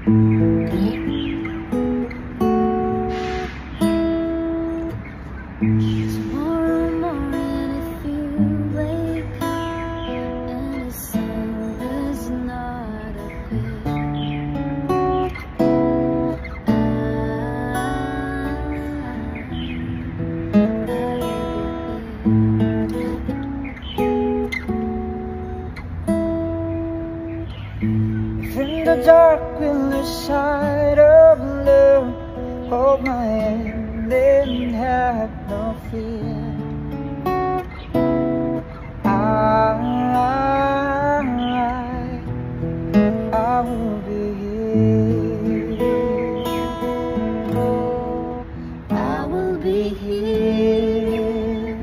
Tomorrow morning, if you wake up and the sun does not appear, in the dark with the sight of love, hold my hand and have no fear. I will be here. I will be here.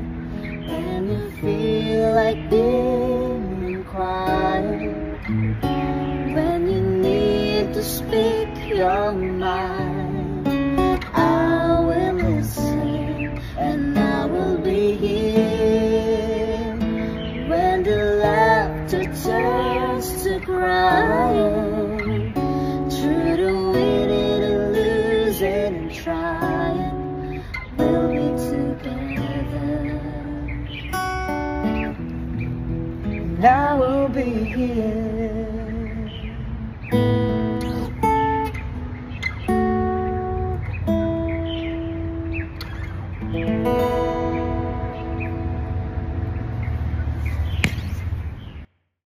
And you feel like being quiet, when you need to speak your mind, I will listen and I will be here. When the laughter turns to crying, through the winning and losing and trying, we'll be together. And I will be here.